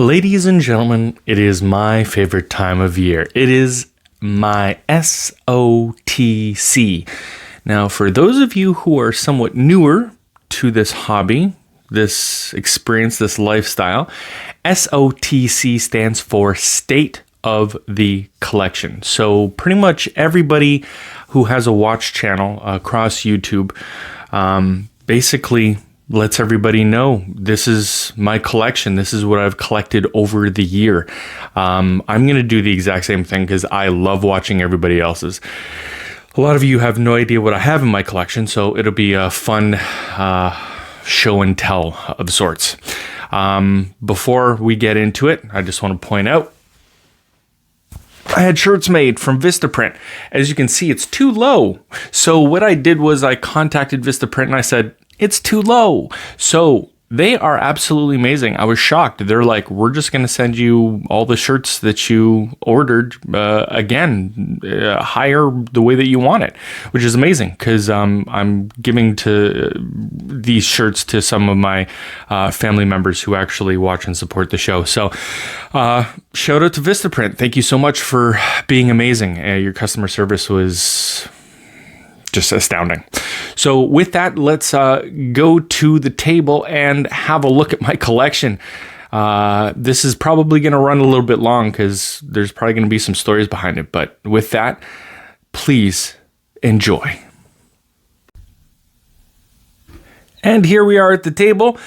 Ladies and gentlemen, it is my favorite time of year. It is my SOTC. Now, for those of you who are somewhat newer to this hobby, this experience, this lifestyle, SOTC stands for State of the Collection. So pretty much everybody who has a watch channel across YouTube basically lets everybody know this is my collection. This is what I've collected over the year. I'm going to do the exact same thing because I love watching everybody else's. A lot of you have no idea what I have in my collection, so it'll be a fun show and tell of sorts. Before we get into it, I just want to point out I had shirts made from Vistaprint. As you can see, it's too low. So what I did was I contacted Vistaprint and I said, it's too low. So they are absolutely amazing. I was shocked. They're like, we're just going to send you all the shirts that you ordered again, higher the way that you want it, which is amazing because I'm giving to these shirts to some of my family members who actually watch and support the show. So shout out to Vistaprint. Thank you so much for being amazing. Your customer service was just astounding. So with that, let's go to the table and have a look at my collection. This is probably going to run a little bit long because there's probably going to be some stories behind it. But with that, please enjoy. And here we are at the table.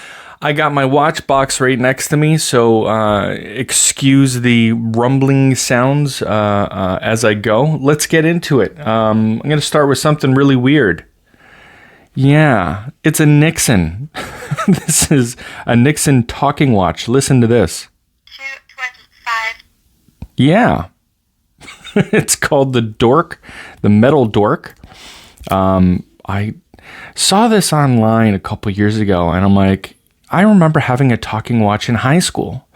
I got my watch box right next to me, so excuse the rumbling sounds as I go. Let's get into it. I'm going to start with something really weird. Yeah, it's a Nixon. This is a Nixon talking watch. Listen to this. 225. Yeah. It's called the Dork, the Metal Dork. I saw this online a couple years ago, and I'm like, I remember having a talking watch in high school.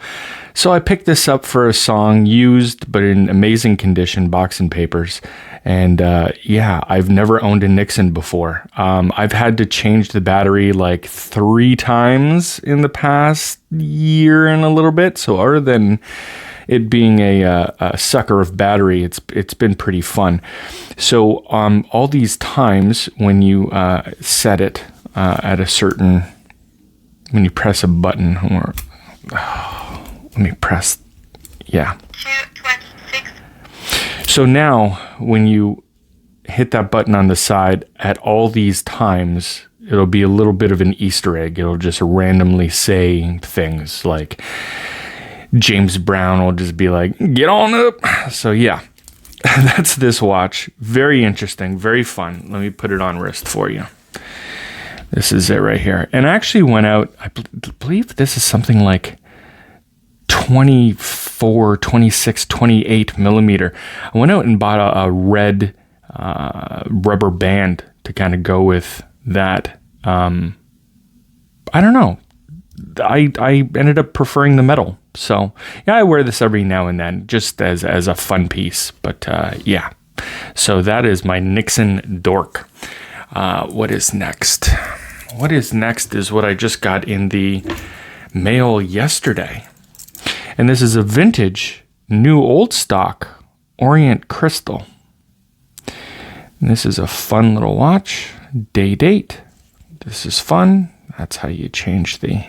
So I picked this up for a song, used but in amazing condition, box and papers. And yeah, I've never owned a Nixon before. I've had to change the battery like 3 times in the past year and a little bit. So other than it being a sucker of battery, it's been pretty fun. So all these times when you set it at a certain, when you press a button, or let me press, yeah. 226. So now when you hit that button on the side at all these times, it'll be a little bit of an Easter egg. It'll just randomly say things like James Brown will just be like, get on up. So yeah, that's this watch. Very interesting, very fun. Let me put it on wrist for you. This is it right here. And I actually went out, I believe this is something like 24, 26, 28 millimeter. I went out and bought a red rubber band to kind of go with that. I don't know. I ended up preferring the metal. So yeah, I wear this every now and then just as a fun piece. But yeah, so that is my Nixon Dork. What is next? What is next is what I just got in the mail yesterday. And this is a vintage, new old stock Orient Crystal. And this is a fun little watch. Date. This is fun. That's how you change the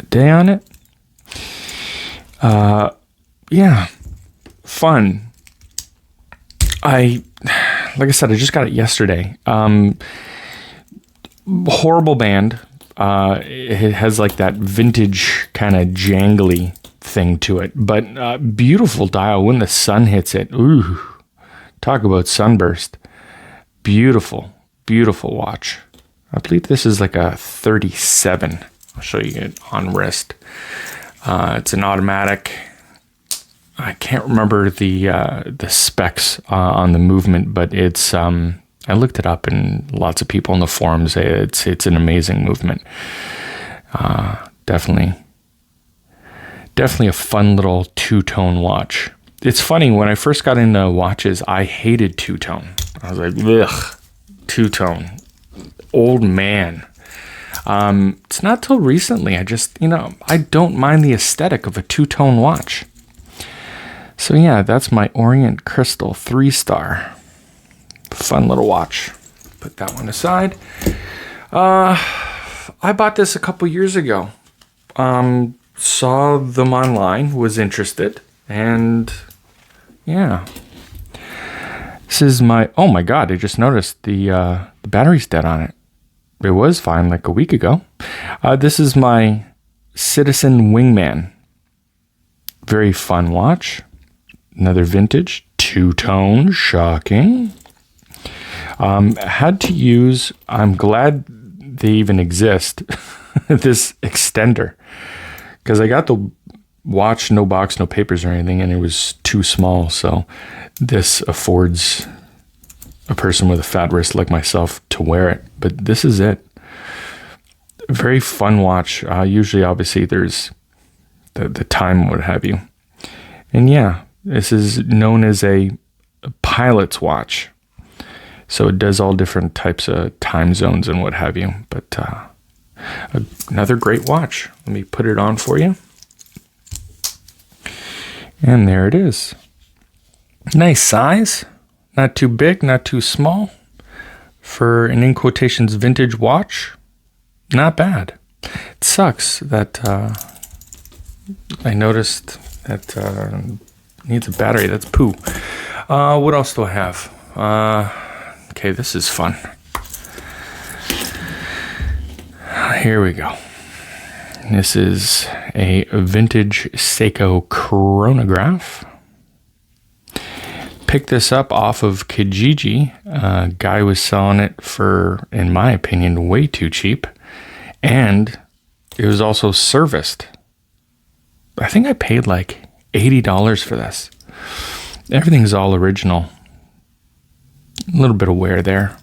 day on it. Yeah, fun. Like I said, I just got it yesterday. Horrible band. It has like that vintage kind of jangly thing to it, but beautiful dial when the sun hits it. Ooh, talk about sunburst. Beautiful, beautiful watch. I believe this is like a 37. I'll show you it on wrist. It's an automatic. I can't remember the specs on the movement, but it's I looked it up, and lots of people in the forums say it's an amazing movement. Definitely a fun little two-tone watch. It's funny, when I first got into watches, I hated two-tone. I was like, ugh, two-tone. old man. It's not till recently I just, I don't mind the aesthetic of a two-tone watch. So yeah, that's my Orient Crystal 3-star. Fun little watch. Put that one aside. I bought this a couple years ago. Saw them online, was interested, and yeah. This is oh my God, I just noticed the battery's dead on it. It was fine like a week ago. This is my Citizen Wingman. Very fun watch. Another vintage, two-tone, shocking. Had to use, I'm glad they even exist, this extender. Because I got the watch, no box, no papers or anything, and it was too small. So this affords a person with a fat wrist like myself to wear it. But this is it. Very fun watch. Usually, obviously, there's the time, what have you. And yeah, this is known as a pilot's watch. So it does all different types of time zones and what have you. But another great watch. Let me put it on for you. And there it is. Nice size. Not too big, not too small. For an in quotations vintage watch, not bad. It sucks that I noticed that needs a battery. That's poo. What else do I have? Okay, this is fun. Here we go. This is a vintage Seiko chronograph. Picked this up off of Kijiji. Guy was selling it for, in my opinion, way too cheap. And it was also serviced. I think I paid like $80 for this. Everything's all original. A little bit of wear there.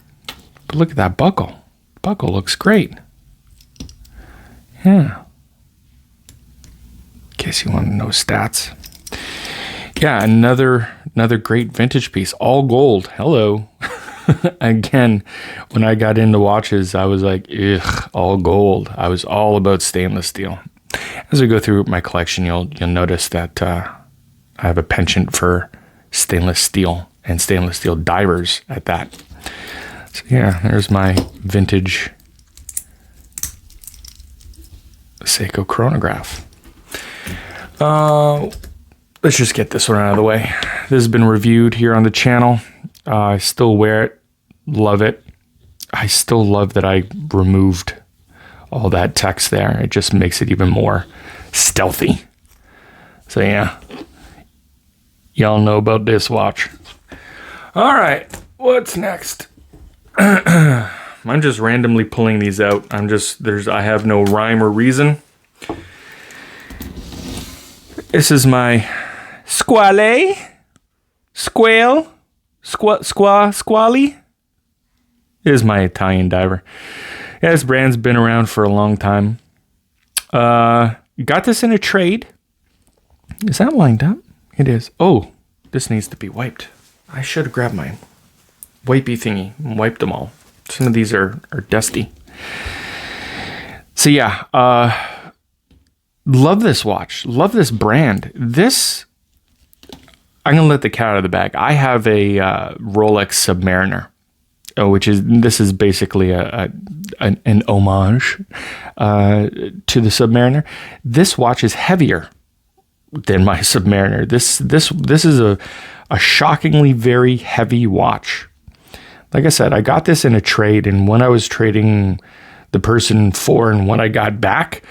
But look at that buckle. Buckle looks great. Yeah. In case you want to know stats. Yeah, another great vintage piece. All gold. Hello. Again, when I got into watches, I was like, ugh, all gold. I was all about stainless steel. As we go through my collection, you'll notice that I have a penchant for stainless steel and stainless steel divers at that. So yeah, there's my vintage Seiko chronograph. Let's just get this one out of the way. This has been reviewed here on the channel. I still wear it. Love it. I still love that I removed all that text there. It just makes it even more stealthy. So yeah. Y'all know about this watch. All right. What's next? I'm just randomly pulling these out. I have no rhyme or reason. This is my Squale? Squale? Squally? It is my Italian diver. Yeah, this brand's been around for a long time. Got this in a trade. Is that lined up? It is. Oh, this needs to be wiped. I should have grabbed my wipey thingy and wiped them all. Some of these are dusty. So yeah, love this watch. Love this brand. I'm going to let the cat out of the bag. I have a Rolex Submariner, this is basically an homage to the Submariner. This watch is heavier than my Submariner. This is a shockingly very heavy watch. Like I said, I got this in a trade, and when I was trading the person for and what I got back,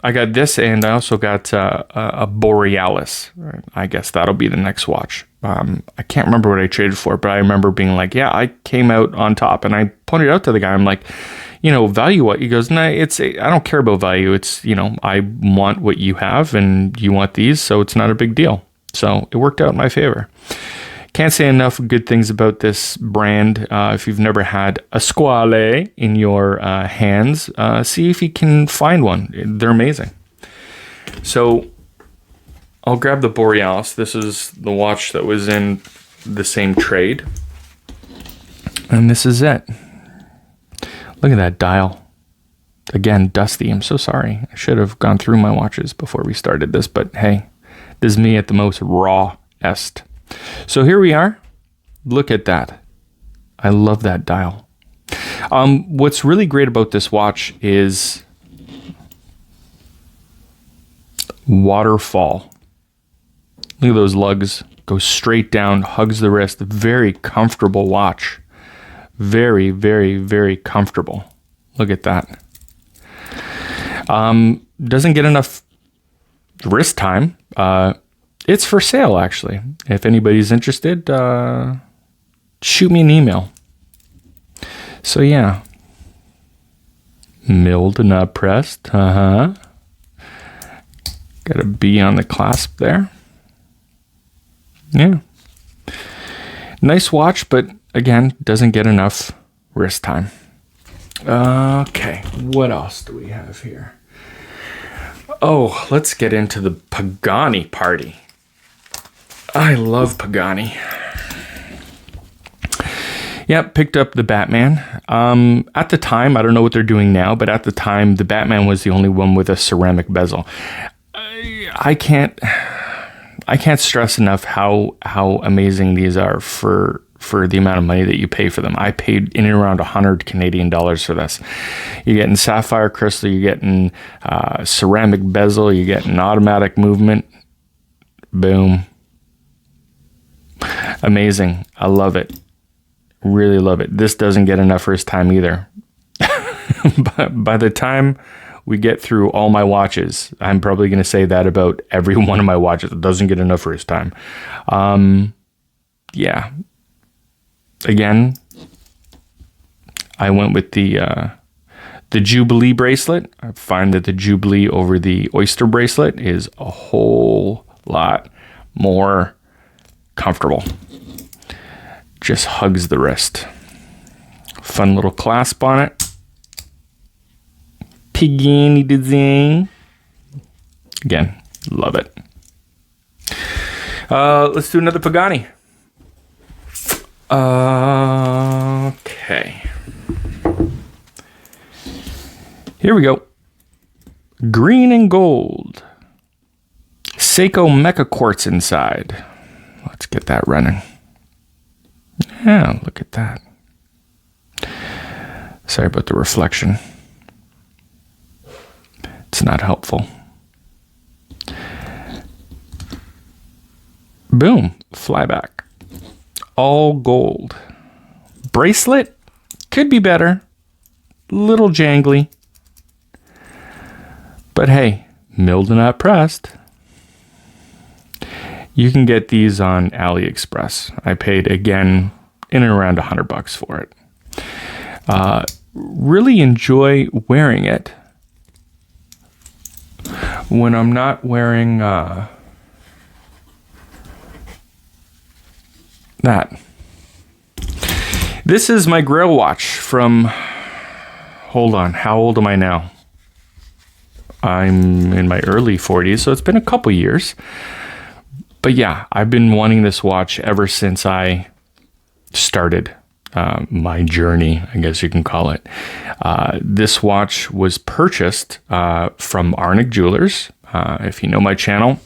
I got this, and I also got a Borealis. I guess that'll be the next watch. I can't remember what I traded for, but I remember being like, yeah, I came out on top. And I pointed out to the guy, I'm like, value what? He goes, no, I don't care about value. It's, I want what you have, and you want these, so it's not a big deal. So it worked out in my favor. Can't say enough good things about this brand. If you've never had a Squale in your hands, see if you can find one. They're amazing. So I'll grab the Borealis. This is the watch that was in the same trade. And this is it. Look at that dial. Again, dusty. I'm so sorry. I should have gone through my watches before we started this, but hey, this is me at the most rawest. So here we are. Look at that. I love that dial. What's really great about this watch is waterfall. Look at those lugs. Goes straight down, hugs the wrist. Very comfortable watch. Very, very, very comfortable. Look at that. Doesn't get enough wrist time. It's for sale, actually. If anybody's interested, shoot me an email. So yeah. Milled and not pressed. Got a B on the clasp there. Yeah. Nice watch, but again, doesn't get enough wrist time. Okay, what else do we have here? Oh, let's get into the Pagani party. I love Pagani. Yep, picked up the Batman. At the time, I don't know what they're doing now, but at the time, the Batman was the only one with a ceramic bezel. I can't stress enough how amazing these are for the amount of money that you pay for them. I paid in and around 100 Canadian dollars for this. You're getting sapphire crystal, you're getting ceramic bezel, you're getting automatic movement. Boom. Amazing. I love it. Really love it. This doesn't get enough wrist time either. But by the time we get through all my watches, I'm probably going to say that about every one of my watches. It doesn't get enough wrist time. Yeah. Again, I went with the Jubilee bracelet. I find that the Jubilee over the Oyster bracelet is a whole lot more comfortable. Just hugs the wrist. Fun little clasp on it. Pagani design. Again, love it. Let's do another Pagani. Okay. Here we go. Green and gold. Seiko Mecha Quartz inside. Let's get that running. Yeah, look at that. Sorry about the reflection. It's not helpful. Boom, flyback. All gold. Bracelet could be better. Little jangly. But hey, milled and not pressed. You can get these on AliExpress. I paid, again, in and around $100 for it. Really enjoy wearing it when I'm not wearing that. This is my Grail watch from, hold on, how old am I now? I'm in my early 40s, so it's been a couple years. But yeah, I've been wanting this watch ever since I started my journey, I guess you can call it. This watch was purchased from Arnick Jewelers. If you know my channel,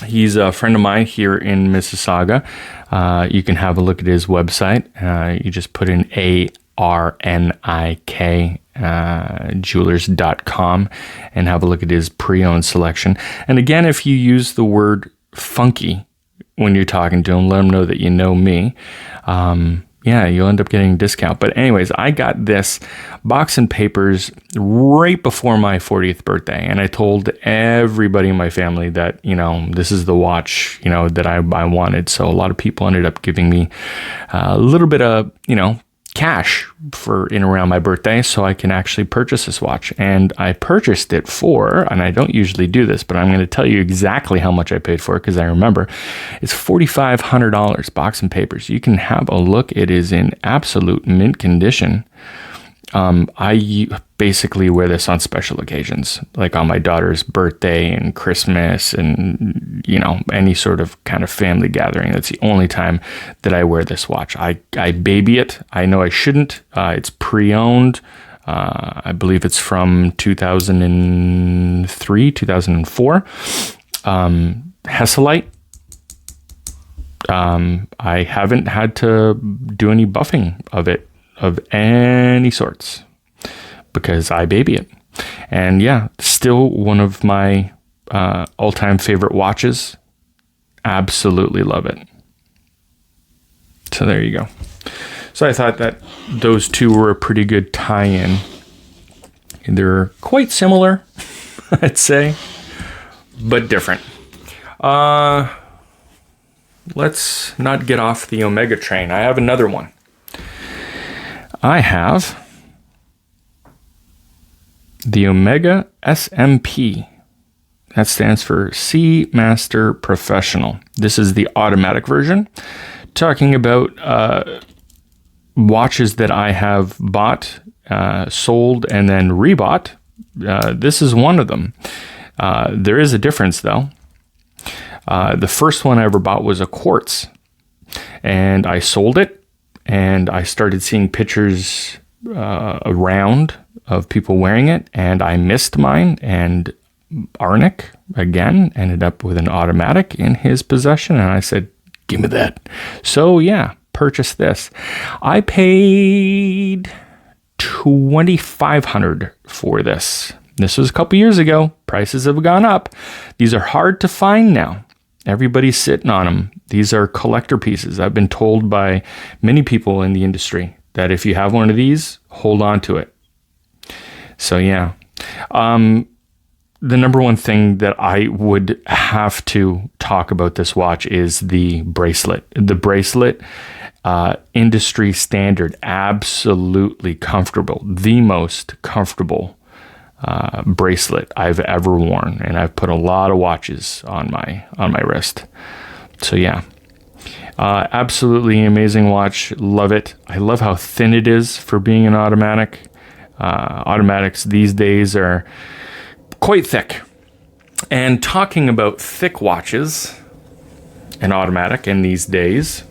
he's a friend of mine here in Mississauga. You can have a look at his website. You just put in ARNIK jewelers.com and have a look at his pre-owned selection. And again, if you use the word funky when you're talking to him, let him know that you know me. Yeah, you'll end up getting a discount. But anyways, I got this box and papers right before my 40th birthday. And I told everybody in my family that, you know, this is the watch, you know, that I wanted. So a lot of people ended up giving me a little bit of, you know, cash for in around my birthday so I can actually purchase this watch. And I purchased it for, and I don't usually do this, but I'm going to tell you exactly how much I paid for it because I remember. It's $4,500 box and papers. You can have a look. It is in absolute mint condition. I basically wear this on special occasions, like on my daughter's birthday and Christmas and, you know, any sort of kind of family gathering. That's the only time that I wear this watch. I baby it. I know I shouldn't. It's pre-owned. I believe it's from 2003, 2004. Hesselite. I haven't had to do any buffing of it of any sorts because I baby it. And yeah, still one of my all-time favorite watches. Absolutely love it. So there you go. So I thought that those two were a pretty good tie-in. And they're quite similar, I'd say, but different. Let's not get off the Omega train. I have another one. I have the Omega SMP. That stands for Seamaster Professional. This is the automatic version. Talking about watches that I have bought, sold, and then rebought. This is one of them. There is a difference, though. The first one I ever bought was a quartz, and I sold it, and I started seeing pictures around of people wearing it, and I missed mine, and Arnick, again, ended up with an automatic in his possession, and I said, give me that. So yeah, purchased this. I paid $2,500 for this. This was a couple years ago. Prices have gone up. These are hard to find now. Everybody's sitting on them. These are collector pieces. I've been told by many people in the industry that if you have one of these, hold on to it. So yeah. The number one thing that I would have to talk about this watch is the bracelet. The bracelet, industry standard, absolutely comfortable. The most comfortable bracelet I've ever worn, and I've put a lot of watches on my wrist. So yeah, absolutely amazing watch. Love it. I love how thin it is for being an automatic. Automatics these days are quite thick. And talking about thick watches and automatic in these days,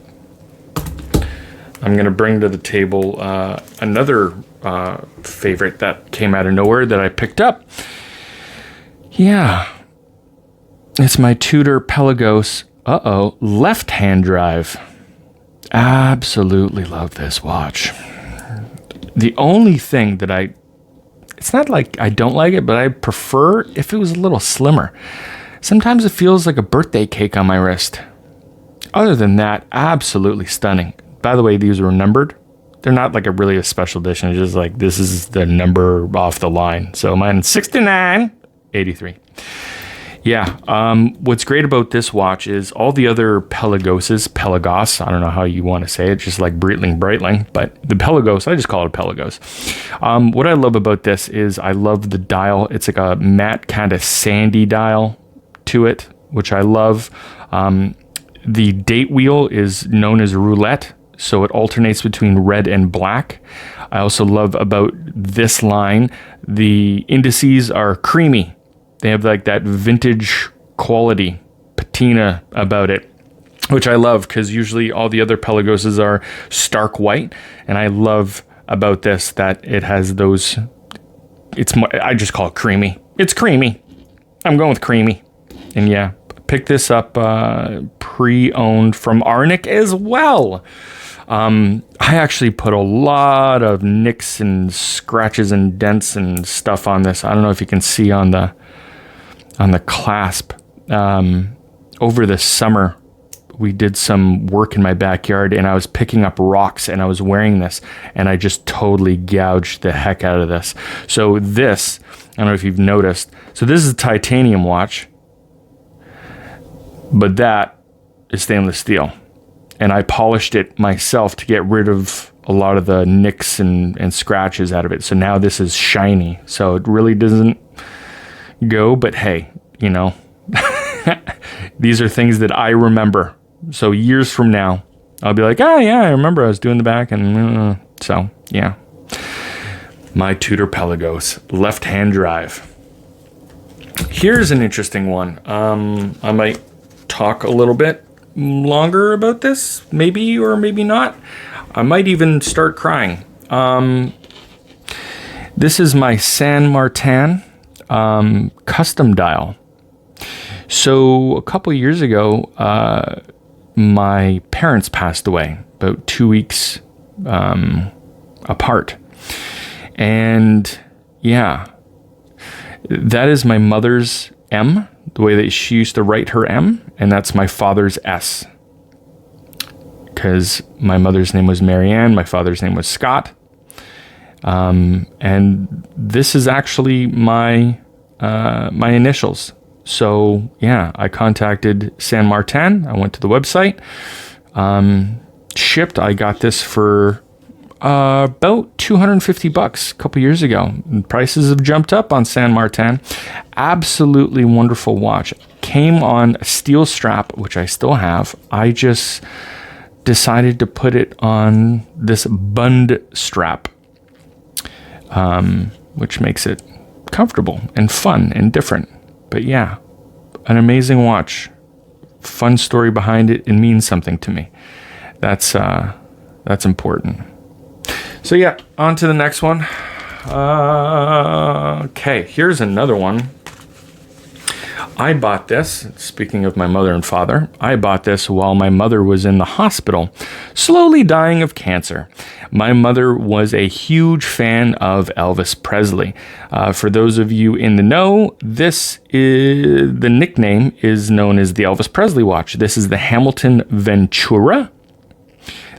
I'm going to bring to the table another favorite that came out of nowhere that I picked up. Yeah. It's my Tudor Pelagos, left-hand drive. Absolutely love this watch. The only thing that it's not like I don't like it, but I prefer if it was a little slimmer. Sometimes it feels like a birthday cake on my wrist. Other than that, absolutely stunning. By the way, these were numbered. They're not like a special edition. It's just like, this is the number off the line. So mine is 6983. Yeah. What's great about this watch is all the other Pelagos, I don't know how you want to say it, just like Breitling, but the Pelagos, I just call it Pelagos. What I love about this is I love the dial. It's like a matte kind of sandy dial to it, which I love. The date wheel is known as roulette, so it alternates between red and black. I also love about this line, the indices are creamy. They have like that vintage quality patina about it, which I love because usually all the other Pelagoses are stark white. And I love about this that it has those, I just call it creamy. It's creamy. I'm going with creamy. And yeah, pick this up pre-owned from Arnick as well. I actually put a lot of nicks and scratches and dents and stuff on this. I don't know if you can see on the clasp. Over the summer, we did some work in my backyard and I was picking up rocks and I was wearing this and I just totally gouged the heck out of this. So this, I don't know if you've noticed, so this is a titanium watch, but that is stainless steel. And I polished it myself to get rid of a lot of the nicks and scratches out of it. So now this is shiny. So it really doesn't go, but hey, you know, these are things that I remember. So years from now, I'll be like, oh yeah, I remember I was doing the back. And so yeah, my Tudor Pelagos left-hand drive. Here's an interesting one. I might talk a little bit longer about this, maybe or maybe not. I might even start crying. This is my San Martin custom dial. So a couple years ago, my parents passed away about 2 weeks apart. And yeah, that is my mother's M, the way that she used to write her M, and that's my father's S. Because my mother's name was Marianne, my father's name was Scott. And this is actually my my initials. So yeah, I contacted San Martin. I went to the website. Shipped. I got this for about $250 a couple years ago. And prices have jumped up on San Martin. Absolutely wonderful watch. Came on a steel strap, which I still have. I just decided to put it on this bund strap, which makes it comfortable and fun and different. But yeah, an amazing watch. Fun story behind it. It means something to me. That's important. So yeah, on to the next one. Okay, here's another one. I bought this, speaking of my mother and father, I bought this while my mother was in the hospital, slowly dying of cancer. My mother was a huge fan of Elvis Presley. For those of you in the know, the nickname is known as the Elvis Presley watch. This is the Hamilton Ventura.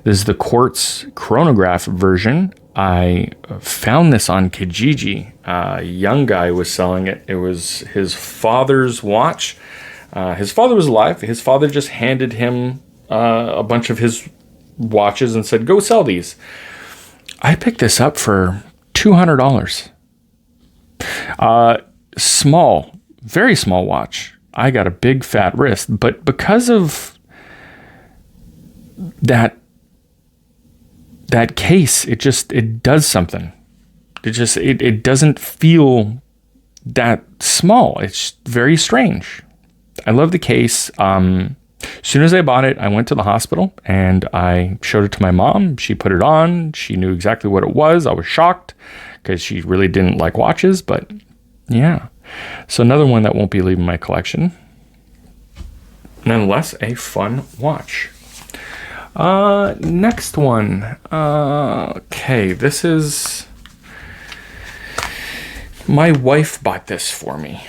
This is the quartz chronograph version. I found this on Kijiji. A young guy was selling it. It was his father's watch. His father was alive. His father just handed him a bunch of his watches and said, go sell these. I picked this up for $200. Small, very small watch. I got a big fat wrist, but because of that case, it does something. It doesn't feel that small. It's very strange. I love the case. As soon as I bought it, I went to the hospital and I showed it to my mom. She put it on. She knew exactly what it was. I was shocked because she really didn't like watches, but yeah. So another one that won't be leaving my collection. Nonetheless, a fun watch. Next one. Okay, this is... My wife bought this for me.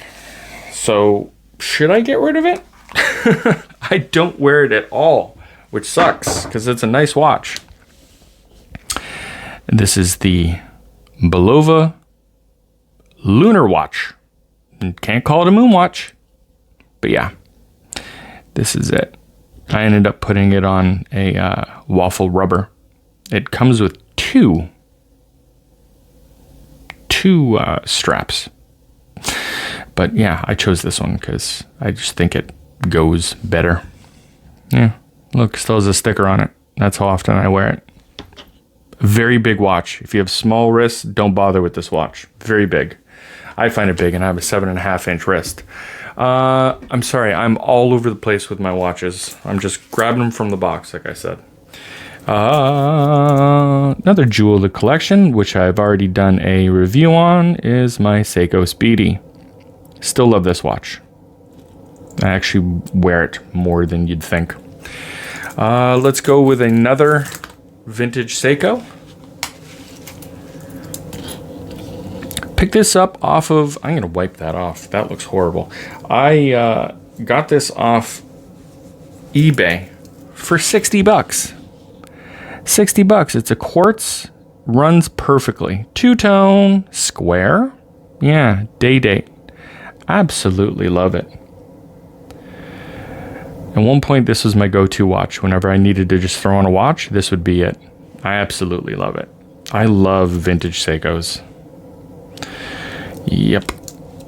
So, should I get rid of it? I don't wear it at all, which sucks, because it's a nice watch. This is the Belova Lunar Watch. Can't call it a moon watch, but yeah, this is it. I ended up putting it on a waffle rubber. It comes with two straps. But yeah, I chose this one because I just think it goes better. Yeah, look, still has a sticker on it. That's how often I wear it. Very big watch. If you have small wrists, don't bother with this watch. Very big. I find it big, and I have a 7.5-inch wrist. I'm sorry, I'm all over the place with my watches. I'm just grabbing them from the box, like I said. Another jewel of the collection, which I've already done a review on, is my Seiko Speedy. Still love this watch. I actually wear it more than you'd think. Let's go with another vintage Seiko. Pick this up off of... I'm going to wipe that off. That looks horrible. I got this off eBay for $60. $60. It's a quartz. Runs perfectly. Two-tone. Square. Yeah. Day-date. Absolutely love it. At one point, this was my go-to watch. Whenever I needed to just throw on a watch, this would be it. I absolutely love it. I love vintage Seikos. Yep.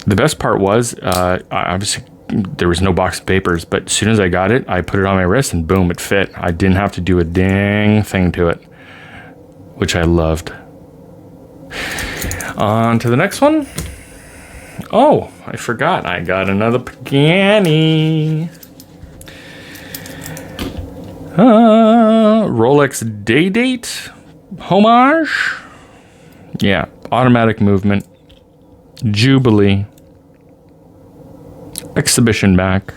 The best part was, obviously, there was no box of papers, but as soon as I got it, I put it on my wrist and boom, it fit. I didn't have to do a dang thing to it, which I loved. On to the next one. Oh, I forgot. I got another Pagani. Rolex Day Date homage. Yeah, automatic movement, Jubilee, exhibition back,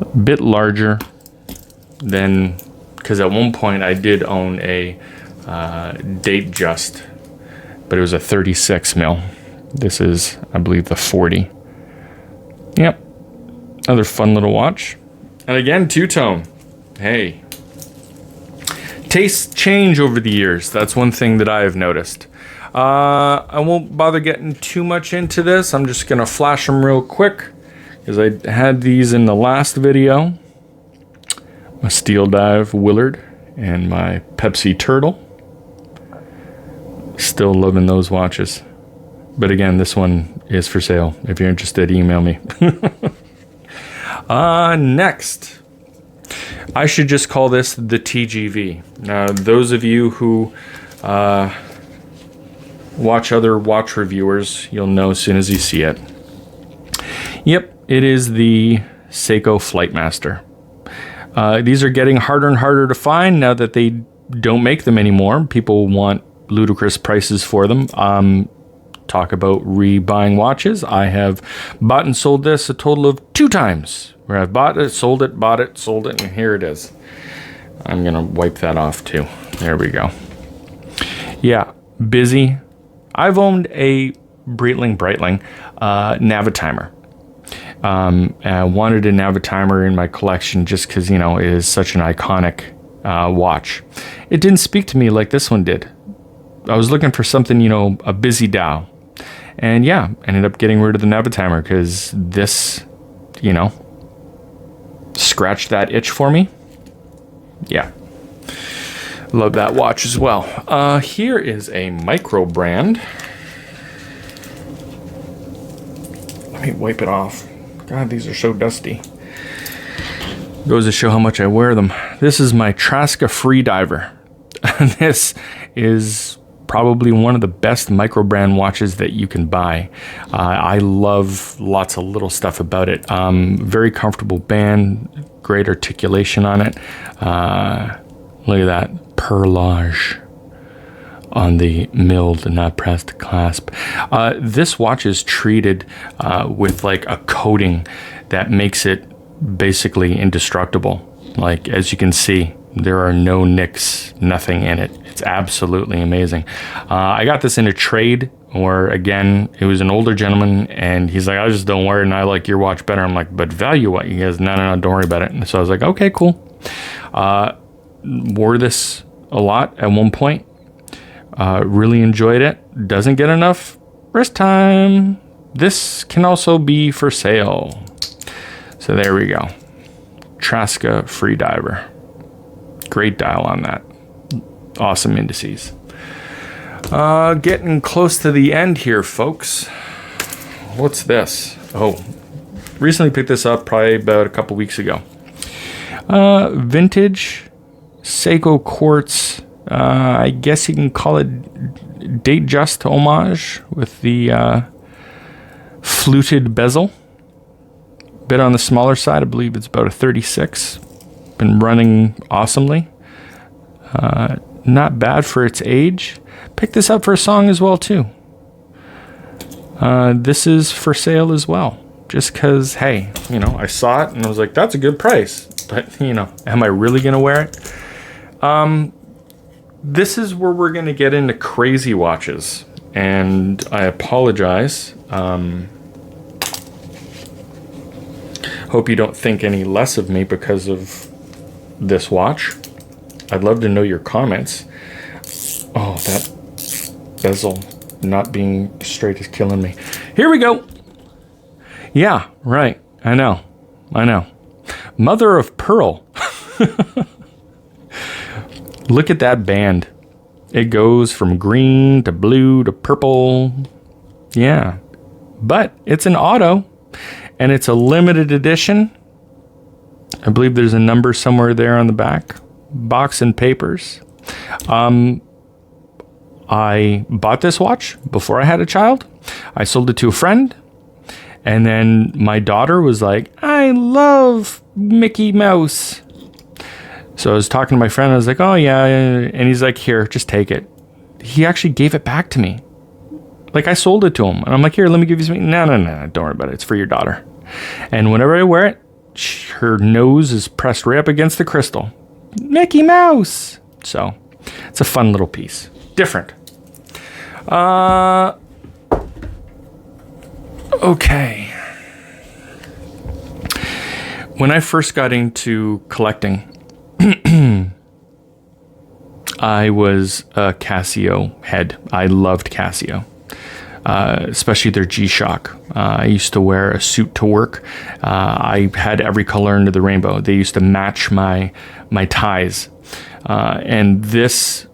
a bit larger than, because at one point I did own a date just, but it was a 36 mil. This is, I believe, the 40. Yep, another fun little watch. And again, two-tone. Hey. Tastes change over the years. That's one thing that I have noticed. I won't bother getting too much into this. I'm just going to flash them real quick, because I had these in the last video. My Steel Dive Willard and my Pepsi Turtle. Still loving those watches. But again, this one is for sale. If you're interested, email me. Next. I should just call this the TGV. Now, those of you who watch other watch reviewers, you'll know as soon as you see it. Yep, it is the Seiko Flightmaster. These are getting harder and harder to find now that they don't make them anymore. People want ludicrous prices for them. Talk about rebuying watches. I have bought and sold this a total of 2 times, where I've bought it, sold it, and here it is. I'm gonna wipe that off too. There we go. Yeah, busy. I've owned a Breitling Navitimer. I wanted a Navitimer in my collection just because, it is such an iconic watch. It didn't speak to me like this one did. I was looking for something, a busy dial. And yeah, ended up getting rid of the Navitimer because this, scratched that itch for me. Yeah. Love that watch as well. Here is a micro brand. Let me wipe it off. God, these are so dusty. Goes to show how much I wear them. This is my Traska Freediver. This is probably one of the best micro brand watches that you can buy. I love lots of little stuff about it. Very comfortable band, great articulation on it. Look at that perlage on the milled, not pressed clasp. This watch is treated with like a coating that makes it basically indestructible. Like, as you can see, there are no nicks, nothing in it. It's absolutely amazing. I got this in a trade where, again, it was an older gentleman, and he's like, I just don't wear it, and I like your watch better. I'm like, but value what? He goes, no, don't worry about it. And so I was like, okay, cool. Wore this a lot at one point. Really enjoyed it. Doesn't get enough wrist time. This can also be for sale. So there we go. Traska Freediver. Great dial on that. Awesome indices. Getting close to the end here, folks. What's this? Oh, recently picked this up probably about a couple weeks ago. Vintage Seiko Quartz. I guess you can call it date just homage with the fluted bezel. Bit on the smaller side. I believe it's about a 36. Been running awesomely. Not bad for its age. Picked this up for a song as well too. This is for sale as well. Just because, hey, I saw it and I was like, that's a good price. But, am I really going to wear it? This is where we're going to get into crazy watches. And I apologize. Hope you don't think any less of me because of this watch. I'd love to know your comments. Oh, that bezel not being straight is killing me. Here we go. Yeah, right. I know. Mother of pearl. Look at that band. It goes from green to blue to purple. Yeah. But it's an auto. And it's a limited edition. I believe there's a number somewhere there on the back. Box and papers. I bought this watch before I had a child. I sold it to a friend. And then my daughter was like, I love Mickey Mouse. So I was talking to my friend. I was like, oh, yeah. And he's like, here, just take it. he actually gave it back to me. Like, I sold it to him. And I'm like, here, let me give you something. No, don't worry about it. It's for your daughter. And whenever I wear it, her nose is pressed right up against the crystal. Mickey Mouse. So, it's a fun little piece. Different. Okay. When I first got into collecting, I was a Casio head. I loved Casio, especially their G-Shock. I used to wear a suit to work. I had every color under the rainbow. They used to match my ties. And this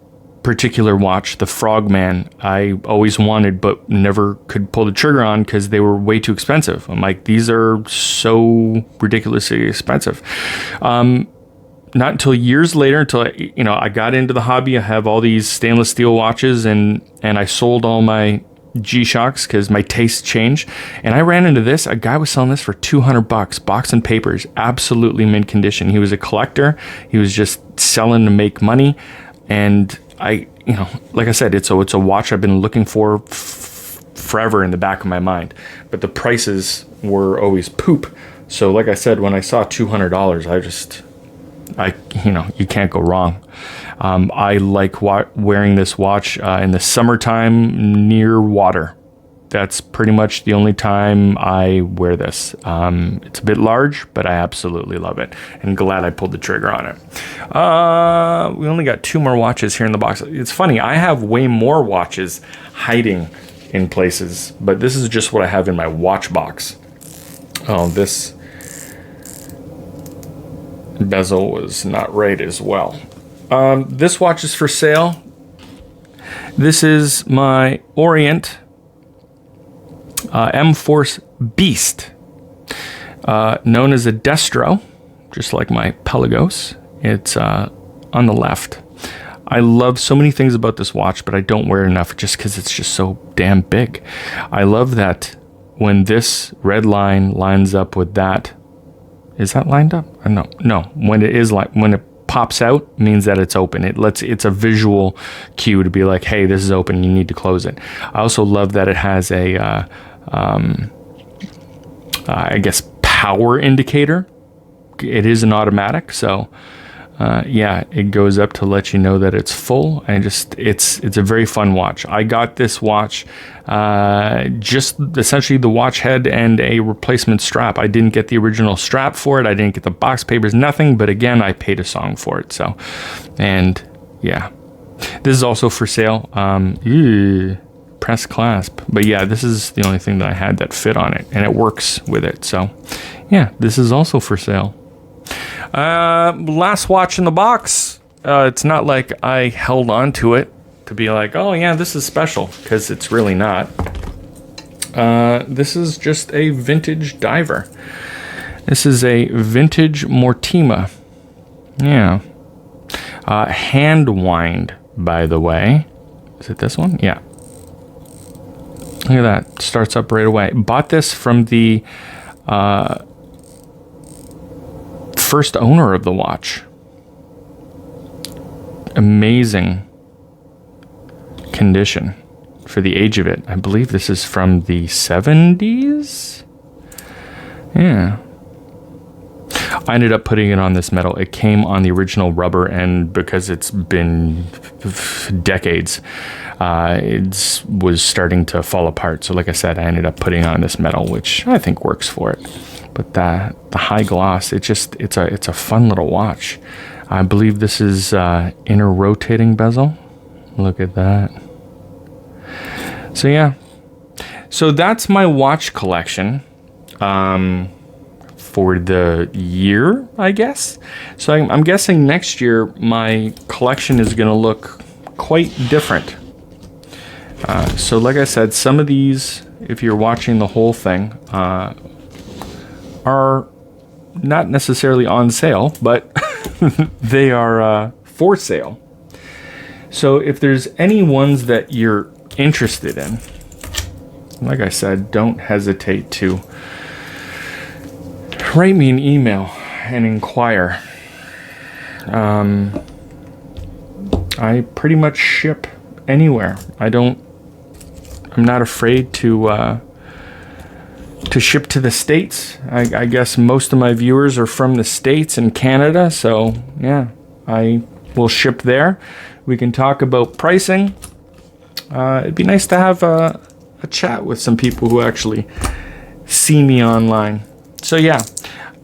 particular watch, the Frogman, I always wanted but never could pull the trigger on because they were way too expensive. I'm like, these are so ridiculously expensive. Not until years later, until I got into the hobby. I have all these stainless steel watches, and I sold all my G-Shocks because my taste changed. And I ran into this. A guy was selling this for $200, box and papers, absolutely mint condition. He was a collector. He was just selling to make money. And like I said, it's a watch I've been looking for forever in the back of my mind. But the prices were always poop. So like I said, when I saw $200, you can't go wrong. I like wearing this watch in the summertime near water. That's pretty much the only time I wear this. It's a bit large, but I absolutely love it. And glad I pulled the trigger on it. We only got 2 more watches here in the box. It's funny, I have way more watches hiding in places, but this is just what I have in my watch box. Oh, this bezel was not right as well. This watch is for sale. This is my Orient M-Force Beast, known as a Destro, just like my Pelagos. It's on the left. I love so many things about this watch, but I don't wear it enough just because it's just so damn big. I love that when this red line lines up with that. Is that lined up? No. When it pops out, means that it's open. It's a visual cue to be like, hey, this is open, you need to close it. I also love that it has a I guess power indicator. It is an automatic, so it goes up to let you know that it's full. And it's a very fun watch. I got this watch just essentially the watch head and a replacement strap. I didn't get the original strap for it. I didn't get the box papers, nothing. But again, I paid a song for it. So, and yeah, this is also for sale. Press clasp. But yeah, this is the only thing that I had that fit on it, and it works with it. So yeah, this is also for sale. Last watch in the box. It's not like I held on to it to be like, oh yeah, this is special, because it's really not. This is just a vintage diver. This is a vintage Mortima. Yeah. Hand wind, by the way. Is it this one? Yeah. Look at that. Starts up right away. Bought this from the first owner of the watch. Amazing condition for the age of it. I believe this is from the 70s. Yeah. I ended up putting it on this metal. It came on the original rubber, and because it's been decades, it was starting to fall apart. So like I said, I ended up putting on this metal, which I think works for it. But the high gloss, it's a fun little watch. I believe this is inner rotating bezel. Look at that. So yeah. So that's my watch collection. For the year, I guess. So I'm guessing next year my collection is going to look quite different. So like I said, some of these, if you're watching the whole thing, are not necessarily on sale, but they are for sale. So if there's any ones that you're interested in, like I said, don't hesitate to write me an email and inquire. I pretty much ship anywhere. I'm not afraid to ship to the States. I guess most of my viewers are from the States and Canada, so yeah, I will ship there. We can talk about pricing. It'd be nice to have a chat with some people who actually see me online. So yeah,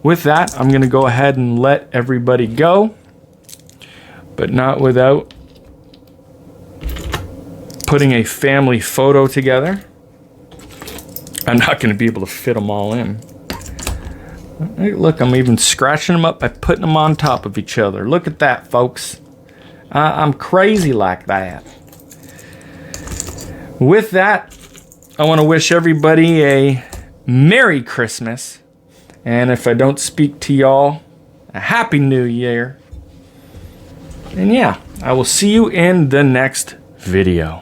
with that, I'm gonna go ahead and let everybody go, but not without putting a family photo together. I'm not gonna be able to fit them all in. Hey, look, I'm even scratching them up by putting them on top of each other. Look at that, folks. I'm crazy like that. With that, I want to wish everybody a Merry Christmas. And if I don't speak to y'all, a Happy New Year. And yeah, I will see you in the next video.